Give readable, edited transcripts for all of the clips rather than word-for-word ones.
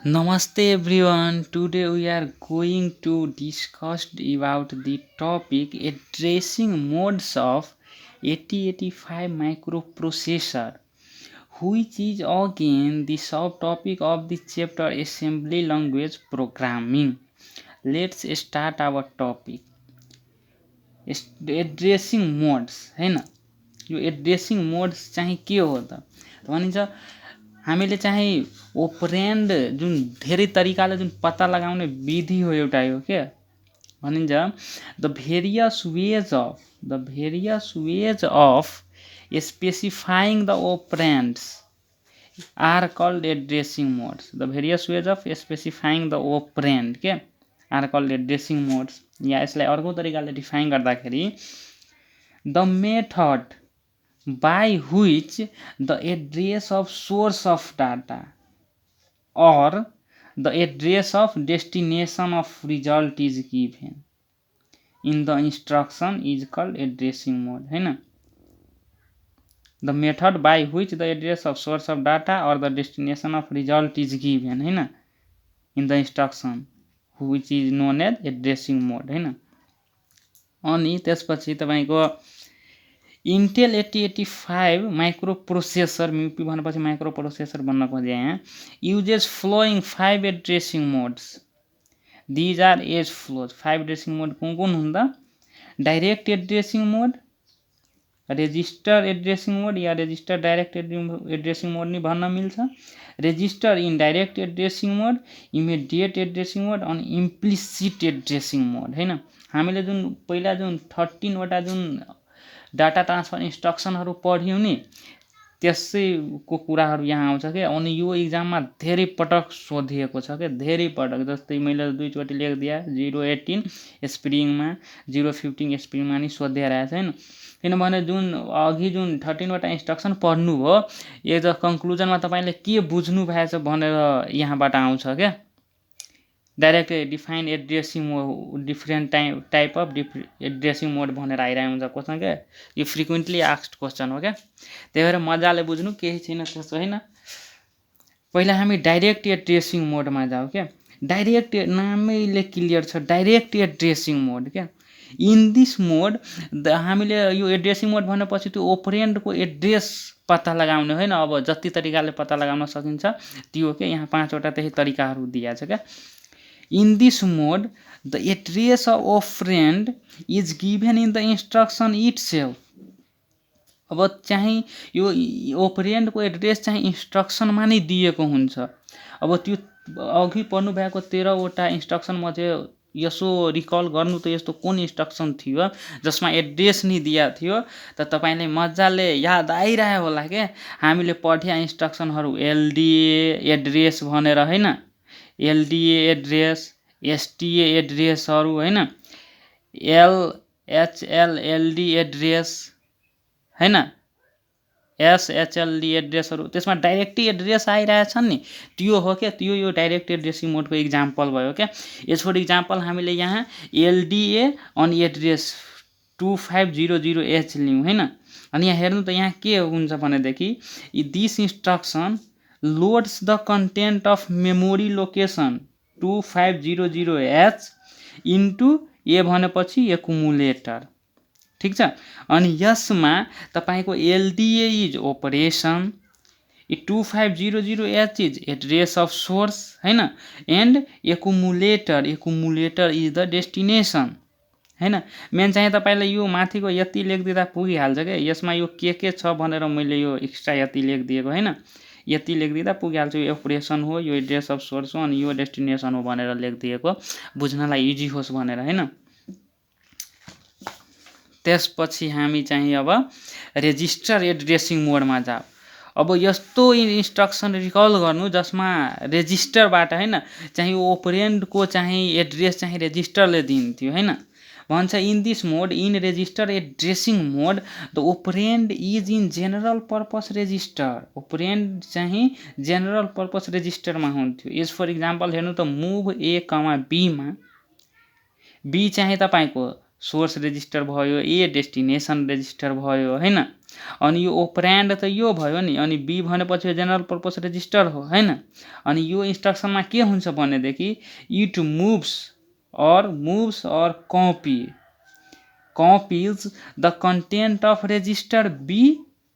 Namaste everyone. Today we are going to discuss about the topic addressing modes of 8085 microprocessor, which is again the subtopic of the chapter assembly language programming. Let's start our topic. Addressing modes हैन यो addressing modes चाहिँ के हो त भनिन्छ हामीले चाहिँ ओपरेन्ड जुन धेरै तरिकाले जुन पत्ता लगाउने विधि हो एउटा यो के भनिन्छ the various ways of specifying the operands are called addressing modes the various ways of specifying the operand के आर कल्ड एड्रेसिङ मोड्स या यसलाई अर्को तरिकाले डिफाइन गर्दाखेरि the method by which the address of source of data or the address of destination of result is given in the instruction is called addressing mode है ना the method by which the address of source of data or the destination of result is given है ना in the instruction which is known as addressing mode है ना अनि त्यसपछि तपाईको Intel 8085 microprocessor MIPI भनेपछि microprocessor भन्न खोजे यहाँ uses following 5 addressing modes. These are as follows. 5 addressing mode कुन हुन् त direct addressing mode, register addressing mode या register direct addressing mode नि भन्न मिल्छ register indirect addressing mode, immediate addressing mode अनि implicit addressing mode हैन हामीले जुन पहिला जुन 13 वटा जुन डाटा ट्रान्सफर इन्स्ट्रक्सनहरु पढ्यौं नि त्यसैको कुराहरु यहाँ आउँछ के अनि यो एक्जाममा धेरै पटक सोधिएको छ के धेरै पटक जस्तै मैले दुई चोटी लेख दिया 018 स्प्रिङमा 015 स्प्रिङमा नि सोधे रहेछ हैन किनभने जुन अघि जुन 13 वटा इन्स्ट्रक्सन पढ्नु भो एज अ कन्क्लुजनमा तपाईले के बुझ्नु भएछ भनेर यहाँबाट आउँछ के direct define addressing different type of addressing mode भनेर आइरहेको हुन्छ क्वेसन के यो फ्रिक्वेन्टली आस्क्ड क्वेसन हो क्या त्यही भएर मजाले बुझ्नु केही छैन त्यस्तो हैन पहिला हामी डाइरेक्ट एड्रेसिङ मोडमा जाऊ के डाइरेक्ट नामैले क्लियर छ डाइरेक्ट एड्रेसिङ मोड के इन दिस मोड हामीले यो एड्रेसिङ मोड भनेपछि त्यो ओपरेन्डको एड्रेस पत्ता लगाउने हैन अब जति तरिकाले पत्ता लगाउन सकिन्छ त्यो के यहाँ 5 वटा त्यही तरिकाहरु दिएको छ के In this mode, the address of operand is given in the instruction itself. अब चाहिँ यो operand को एड्रेस चाहिँ इन्स्ट्रक्सन मा नै दिएको हुन्छ अब त्यो अघि पढ्नु भएको 13 वटा इन्स्ट्रक्सन मध्ये यसो रिकल गर्नु त यस्तो कुन इन्स्ट्रक्सन थियो जसमा एड्रेस नि दिया थियो त तपाईले मज्जाले याद आइरहे होला के हामीले पढ्या इन्स्ट्रक्सनहरु LDA एड्रेस भनेर हैन LDA एड्रेस STA एड्रेसहरु हैन LHLLD एड्रेस हैन SHLD एड्रेसहरु त्यसमा डाइरेक्ट एड्रेस आइरहेछ नि त्यो हो के त्यो यो डाइरेक्ट एड्रेसिङ मोडको एक्जाम्पल भयो के एज फर एक्जाम्पल हामीले यहाँ LDA अनि एड्रेस 2500H लियौं हैन अनि यहाँ हेर्नु त यहाँ के हुन्छ भनेदेखि this instruction loads the content of memory location 2500H into a भनेपछि accumulator ठीक छ अनि यसमा तपाईको LDA is operation 2500H is address of source हैन and accumulator is the destination हैन मेन चाहिँ तपाईले यो माथिको यति लेख्दिदा पुगिहाल्छ के यसमा यो के छ भनेर मैले यो एक्स्ट्रा यति लेख्दिएको हैन यति लेख्दिदा पुगिहाल्छ यो अपरेसन हो यो एड्रेस अफ सोर्स हो अनि यो डेस्टिनेसन हो भनेर लेख्दिएको बुझ्नलाई इजी होस् भनेर हैन त्यसपछि हामी चाहिँ अब रेजिस्टर एड्रेसिङ मोडमा जाऊ अब यस्तो इन्स्ट्रक्सन रिकल गर्नु जसमा रेजिस्टरबाट हैन चाहिँ ओपरेन्डको चाहिँ एड्रेस चाहिँ रेजिस्टरले दिन्थ्यो हैन भन्छ in this mode in register addressing mode the operand is in general purpose register operand चाहिँ जेनरल पर्पस रेजिस्टरमा हुन्थ्यो एज फर एक्जाम्पल हेर्नु त मुभ A, B मा B चाहिँ तपाईको सोर्स रेजिस्टर भयो, ए डेस्टिनेसन रेजिस्टर भयो हैन। अनि यो ओपरेन्ड त यो भयो नि, अनि बी भनेपछि जेनरल पर्पस रेजिस्टर हो हैन। अनि यो इन्स्ट्रक्सनमा के हुन्छ भनेदेखि it moves or copies the content of register B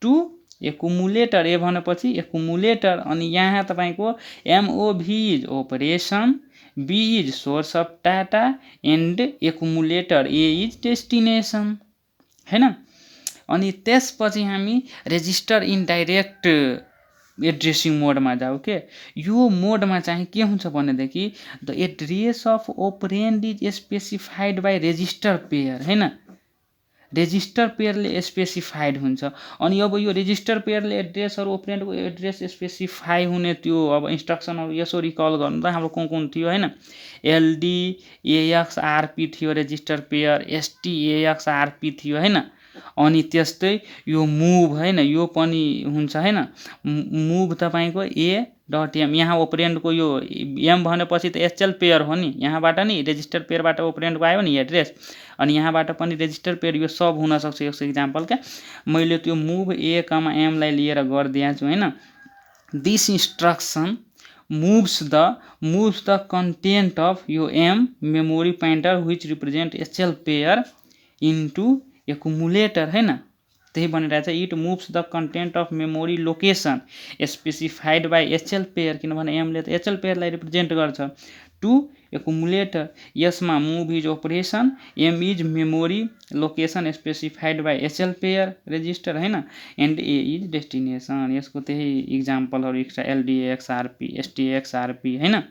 to accumulator. A भनेपछि एकुमुलेटर। अनि यहाँ तपाईँको MOV is operation, B is source of data and accumulator A is destination हैन। अनि त्यसपछि हामी रेजिस्टर इनडाइरेक्ट एड्रेसिङ मोडमा जाऊ के। यो मोडमा चाहिँ के हुन्छ भनेदेखि the address of operand is specified by register pair हैन। रेजिस्टर पेयरले स्पेसिफाइड हुन्छ। अनि अब यो रेजिस्टर पेयरले एड्रेसहरू ओपरेन्डको एड्रेस स्पेसिफाई हुने त्यो अब इन्स्ट्रक्सनहरू यसो रिकल गर्नु त हाम्रो कुन थियो हैन। एलडी एएक्सआरपी थियो रेजिस्टर पेयर, एसटीएएक्सआरपी थियो हैन। अनि त्यस्तै यो मुभ हैन, यो पनि हुन्छ हैन। मुभ तपाईँको ए डट एम, यहाँ ओपरेन्डको यो एम भनेपछि त एचएल पेयर हो नि, यहाँबाट नि रेजिस्टर पेयरबाट ओपरेन्डको आयो नि एड्रेस। अनि यहाँबाट पनि रेजिस्टर पेयर यो सब हुनसक्छ। यसको इक्जाम्पल क्या मैले त्यो मुभ ए कमा एमलाई लिएर गरिदिएको छु हैन। This instruction moves the content of यो M memory pointer which represent HL pair into accumulator हैन। त्यही भनिरहेछ it moves the content of memory location specified by HL pair, किनभने एमले त एचएल पेयरलाई रिप्रेजेन्ट गर्छ, टु एकुमुलेटर। यसमा move is operation, M is memory location specified by HL pair register हैन, एन्ड ए इज डेस्टिनेसन। यसको त्यही इक्जाम्पलहरू extra एलडिएक्सआरपी एसटिएक्सआरपी हैन।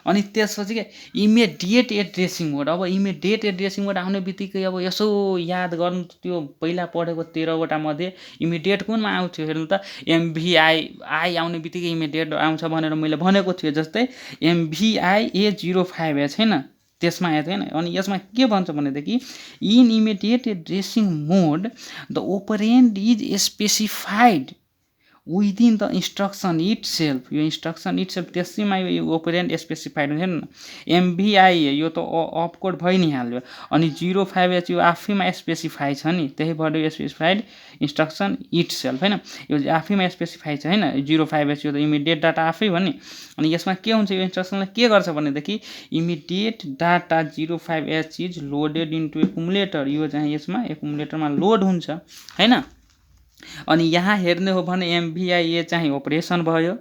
अनि त्यसपछि के इमिडिएट एड्रेसिङ मोड। अब इमिडिएट एड्रेसिङ मोड आउने बित्तिकै अब यसो याद गर्नु त्यो पहिला पढेको 13वटा मध्ये इमिडिएट कुनमा आउँथ्यो हेर्नु त। एमभिआई आउने बित्तिकै इमिडिएट आउँछ भनेर मैले भनेको थिएँ। जस्तै एमभिआई A05H हैन, त्यसमा आएको हैन। अनि यसमा के भन्छ भनेदेखि in immediate addressing mode the operand is specified within the instruction itself. यो इन्स्ट्रक्सन इट सेल्फ त्यसैमा यो ओपरेन्ड स्पेसिफाइड हुन्छ नि। एमभिआई यो त अप कोड भइ नै हाल्यो। अनि 05H यो आफैमा स्पेसिफाई छ नि, त्यही भएर यो स्पेसिफाइड इन्स्ट्रक्सन इट सेल्फ हैन, यो आफैमा स्पेसिफाई छ हैन। 05H यो त इमिडिएट डाटा आफै हो नि। अनि यसमा के हुन्छ यो इन्स्ट्रक्सनले के गर्छ भनेदेखि immediate data 05H is loaded into accumulator. यो चाहिँ यसमा एकुमुलेटरमा लोड हुन्छ हैन। अनि यहाँ हेर्ने हो भने एमभिआई चाहिँ ओपरेसन भयो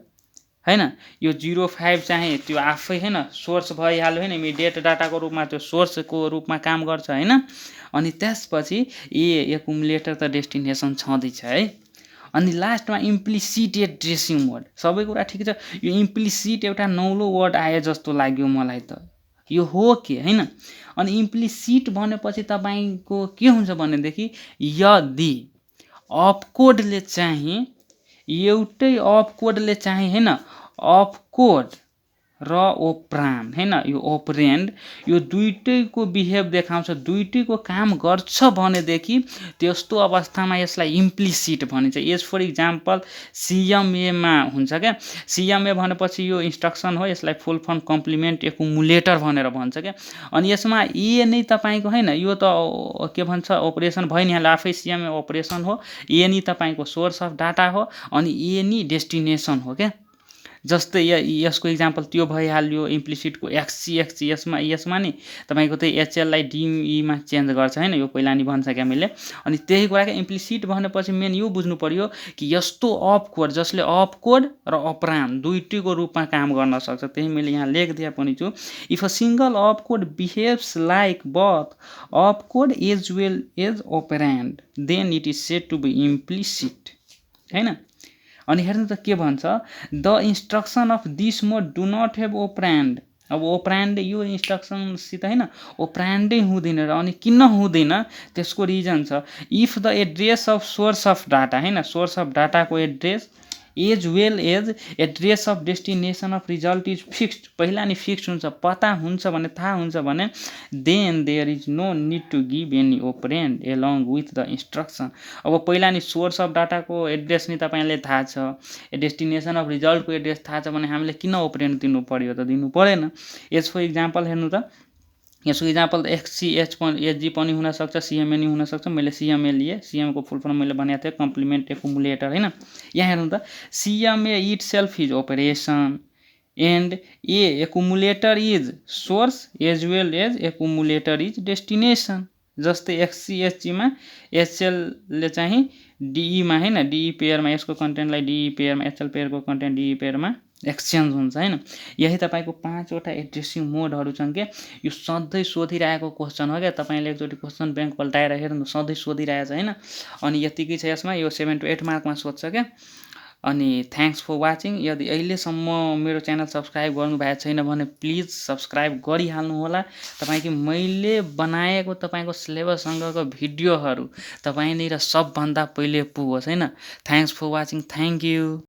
हैन। यो 05 चाहिँ त्यो आफै हैन सोर्स भइहाल्यो हैन, इमिडिएट डाटाको रूपमा त्यो सोर्सको रूपमा काम गर्छ हैन। अनि त्यसपछि एकुमुलेटर त डेस्टिनेसन छँदैछ है। अनि लास्टमा इम्प्लिसिट एड्रेसिङ मोड। सबै कुरा ठिक छ, यो इम्प्लिसिट एउटा नौलो वर्ड आए जस्तो लाग्यो मलाई त, यो हो के हैन। अनि इम्प्लिसिट भनेपछि तपाईँको के हुन्छ भनेदेखि यदि अपकोडले चाहिँ एउटै अपकोडले चाहिँ हैन अपकोड र ओपरान्ड हैन यो ओपरेन्ड यो दुईटैको बिहेभ देखाउँछ, दुईटैको काम गर्छ भनेदेखि त्यस्तो अवस्थामा यसलाई इम्प्लिसिट भनिन्छ। एज फर इक्जाम्पल सिएमएमा हुन्छ क्या। सिएमए भनेपछि यो इन्स्ट्रक्सन हो, यसलाई फुल फर्म कम्प्लिमेन्ट एकुमुलेटर भनेर भन्छ क्या। अनि यसमा ए नै तपाईँको हैन यो त के भन्छ ओपरेसन भइ नै हाल्यो, आफै सिएमए ओपरेसन हो। ए नि तपाईँको सोर्स अफ डाटा हो, अनि ए नि डेस्टिनेसन हो क्या। जस्तै यसको इक्जाम्पल त्यो भइहाल्यो इम्प्लिसिटको एक्ससी यसमा नि तपाईँको त्यही एचएललाई डिईमा चेन्ज गर्छ हैन, यो पहिला नि भन्छ क्या मैले। अनि त्यही कुरा क्या इम्प्लिसिट भनेपछि मेन यो बुझ्नु पर्यो कि यस्तो अपकोड जसले अपकोड र अपरान्ड दुईटैको रूपमा काम गर्न सक्छ। त्यही मैले यहाँ लेखिदिए पनि छु। If a single opcode behaves like both opcode as well as operand then it is said to be implicit हैन। अनि हेर्नु त के भन्छ the instruction of this mode do not have operand. अब ओपरान्ड यो इन्स्ट्रक्सनसित हैन ओपरान्डै हुँदैन। र अनि किन हुँदैन त्यसको रिजन छ if the address of source of data हैन सोर्स अफ डाटाको address as well as address of destination of result is fixed. पहिला नि फिक्स्ड हुन्छ, पता हुन्छ भने थाहा हुन्छ भने then there is no need to give any operand along with the instruction. अब पहिला नि सोर्स अफ डाटाको एड्रेस नि तपाईँले थाहा छ, डेस्टिनेसन अफ रिजल्टको एड्रेस थाहा छ भने हामीले किन ओपरेन्ड दिनु पर्यो त, दिनु परेन। एज फर इक्जाम्पल हेर्नु त यसको इक्जाम्पल एचजी पनि हुनसक्छ, सिएमए हुनसक्छ। मैले सिएमए लिएँ, सिएमको फुल फर्म मैले भनेको थिएँ कम्प्लिमेन्ट एकुमुलेटर होइन। यहाँ हेर्नु त CMA itself is operation and accumulator is source as well as accumulator is destination. जस्तै एक्ससीएचजीमा एचएलले चाहिँ डीईमा होइन, डीई पेयरमा यसको कन्टेन्टलाई डीई पेयरमा, एचएल पेयरको कन्टेन्ट डीई पेयरमा एक्सचेन्ज हुन्छ होइन। यही तपाईँको 5वटा एड्रेसिङ मोडहरू छन् क्या। यो सधैँ सोधिरहेको क्वेसन हो क्या, तपाईँले एकचोटि क्वेसन ब्याङ्क पल्टाएर हेर्नु, सधैँ सोधिरहेछ होइन। अनि यतिकै छ यसमा, यो 7 to 8 मार्कमा सोध्छ क्या। अनि थ्याङ्क्स फर वाचिङ। यदि अहिलेसम्म मेरो च्यानल सब्सक्राइब गर्नुभएको छैन भने प्लिज सब्सक्राइब गरिहाल्नु होला, तपाईँको मैले बनाएको तपाईँको सिलेबससँगको भिडियोहरू तपाईँनिर सबभन्दा पहिले पुगोस् होइन। Thanks for watching, thank you.